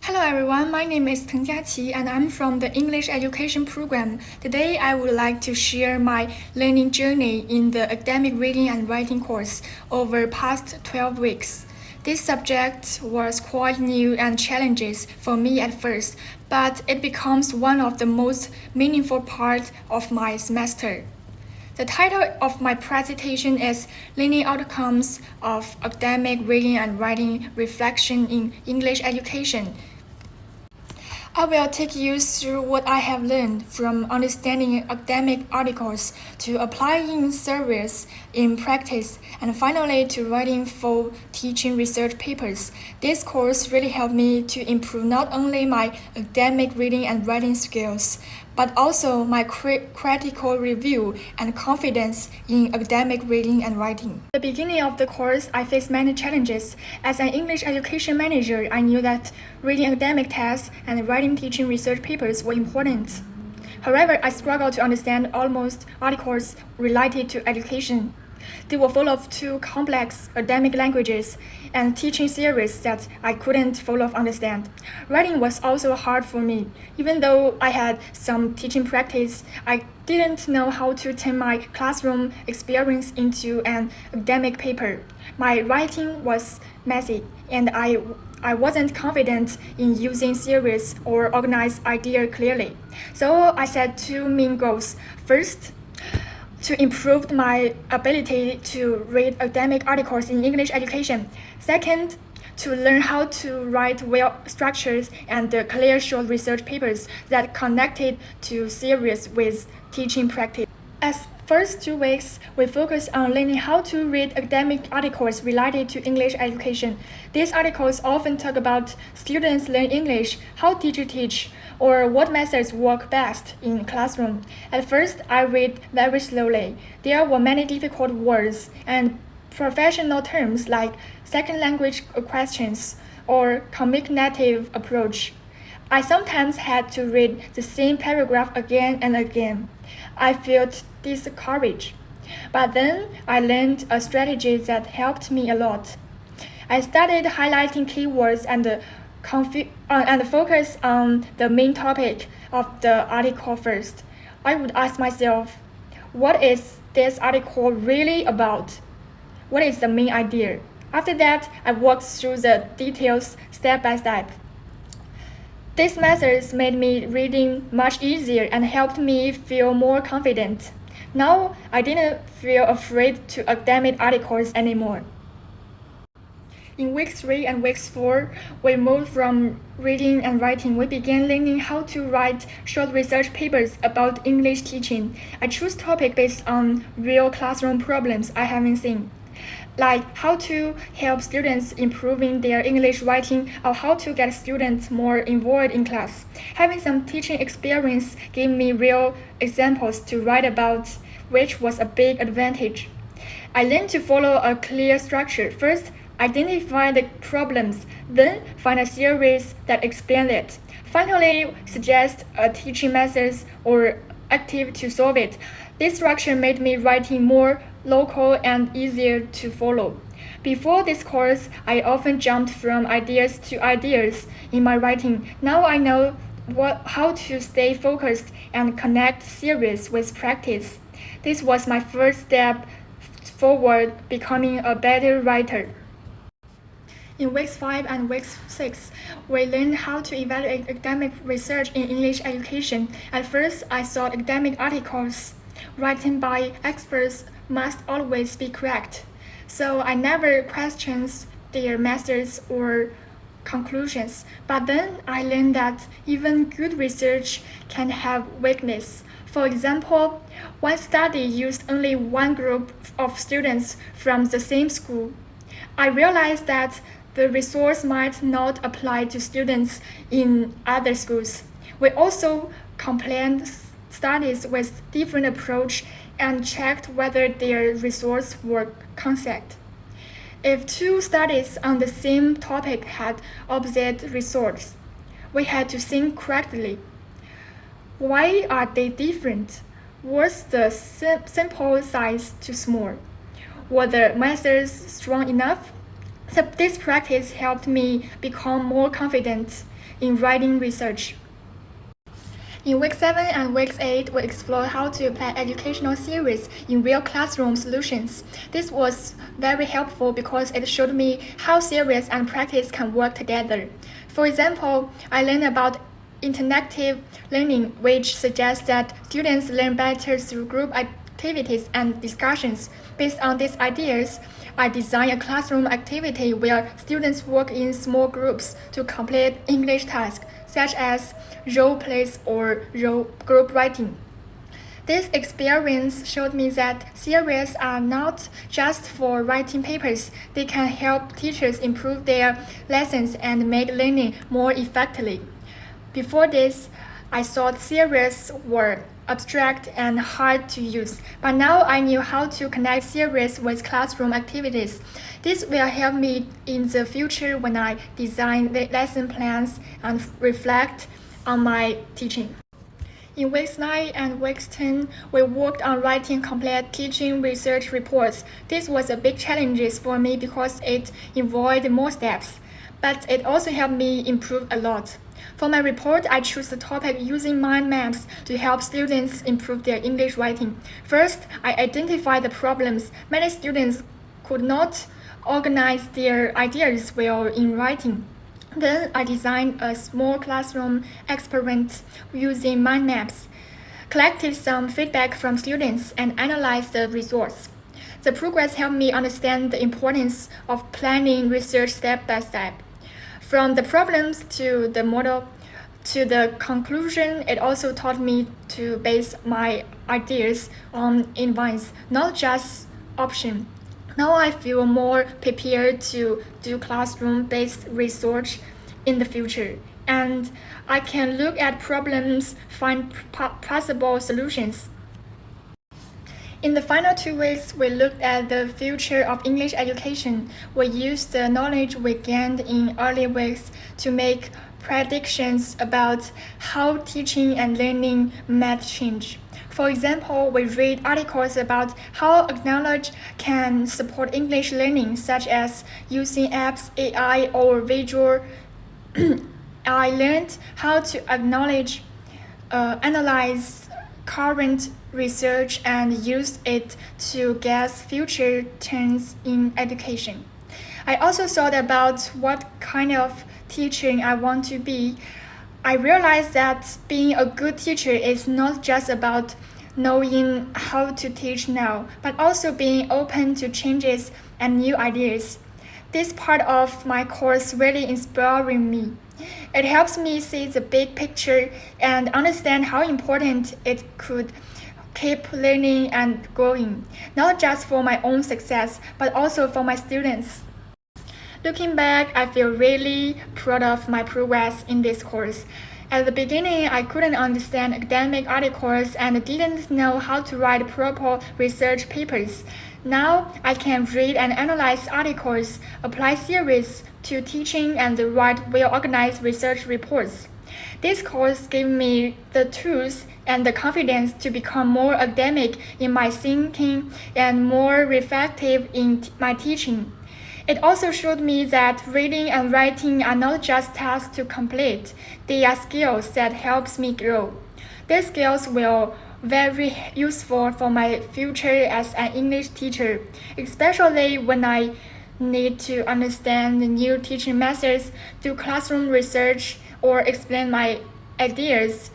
Hello everyone, my name is Teng jiaqi and I'm from the English Education Program. Today I would like to share my learning journey in the academic reading and writing course over past 12 weeks. This subject was quite new and challenges for me at first, but it becomes one of the most meaningful parts of my semester. The title of my presentation is Learning Outcomes of Academic Reading and Writing Reflection in English Education. I will take you through what I have learned from understanding academic articles to applying theories in practice and finally to writing full teaching research papers. This course really helped me to improve not only my academic reading and writing skills, but also my critical review and confidence in academic reading and writing. At the beginning of the course, I faced many challenges. As an English education manager, I knew that reading academic tests and writing teaching research papers were important. However, I struggled to understand almost articles related to education. They were full of too complex academic languages and teaching theories that I couldn't fully understand. Writing was also hard for me. Even though I had some teaching practice, I didn't know how to turn my classroom experience into an academic paper. My writing was messy, and I wasn't confident in using theories or organized ideas clearly. So I set two main goals. First, to improve my ability to read academic articles in English education. Second, to learn how to write well-structured and clear short research papers that connected to theories with teaching practice. As first 2 weeks, we focus on learning how to read academic articles related to English education. These articles often talk about students learn English, how teachers teach, or what methods work best in classroom. At first, I read very slowly. There were many difficult words and professional terms like second language questions or cognitive approach. I sometimes had to read the same paragraph again and again. I felt discouraged. But then I learned a strategy that helped me a lot. I started highlighting keywords and focus on the main topic of the article first. I would ask myself, what is this article really about? What is the main idea? After that, I worked through the details step by step. These methods made me reading much easier and helped me feel more confident. Now, I didn't feel afraid to academic articles anymore. In week 3 and week 4, we moved from reading and writing. We began learning how to write short research papers about English teaching. I choose topics based on real classroom problems I haven't seen, like how to help students improving their English writing or how to get students more involved in class. Having some teaching experience gave me real examples to write about, which was a big advantage. I learned to follow a clear structure. First, identify the problems, then find a series that explain it. Finally, suggest a teaching methods or active to solve it. This structure made me writing more local and easier to follow. Before this course, I often jumped from ideas to ideas in my writing. Now I know how to stay focused and connect theories with practice. This was my first step forward becoming a better writer. In weeks 5 and week 6, we learned how to evaluate academic research in English education. At first, I thought academic articles written by experts must always be correct, so I never questioned their methods or conclusions. But then I learned that even good research can have weakness. For example, one study used only one group of students from the same school. I realized that the resource might not apply to students in other schools. We also compared studies with different approach and checked whether their resource were consistent. If two studies on the same topic had opposite results, we had to think correctly. Why are they different? Was the sample size too small? Were the methods strong enough? So this practice helped me become more confident in writing research. In week 7 and week 8, we explored how to apply educational theories in real classroom solutions. This was very helpful because it showed me how theories and practice can work together. For example, I learned about interactive learning, which suggests that students learn better through group activities and discussions. Based on these ideas, I designed a classroom activity where students work in small groups to complete English tasks, such as role plays or group writing. This experience showed me that theories are not just for writing papers. They can help teachers improve their lessons and make learning more effectively. Before this, I thought theories were abstract and hard to use, but now I knew how to connect theories with classroom activities. This will help me in the future when I design the lesson plans and reflect on my teaching. In weeks 9 and weeks 10, we worked on writing complete teaching research reports. This was a big challenge for me because it involved more steps, but it also helped me improve a lot. For my report, I chose the topic using mind maps to help students improve their English writing. First, I identified the problems. Many students could not organize their ideas well in writing. Then I designed a small classroom experiment using mind maps, collected some feedback from students, and analyzed the results. The progress helped me understand the importance of planning research step by step. From the problems to the model to the conclusion, it also taught me to base my ideas on advice, not just option. Now I feel more prepared to do classroom-based research in the future, and I can look at problems, find possible solutions. In the final 2 weeks, we looked at the future of English education. We used the knowledge we gained in early weeks to make predictions about how teaching and learning might change. For example, we read articles about how knowledge can support English learning, such as using apps, AI, or visual. I learned how to analyze current research and use it to guess future trends in education. I also thought about what kind of teacher I want to be. I realized that being a good teacher is not just about knowing how to teach now, but also being open to changes and new ideas. This part of my course really inspiring me. It helps me see the big picture and understand how important it could keep learning and growing, not just for my own success, but also for my students. Looking back, I feel really proud of my progress in this course. At the beginning, I couldn't understand academic articles and didn't know how to write proper research papers. Now, I can read and analyze articles, apply theories to teaching, and write well-organized research reports. This course gave me the tools and the confidence to become more academic in my thinking and more reflective in my teaching. It also showed me that reading and writing are not just tasks to complete, they are skills that helps me grow. These skills will very useful for my future as an English teacher, especially when I need to understand the new teaching methods, do classroom research, or explain my ideas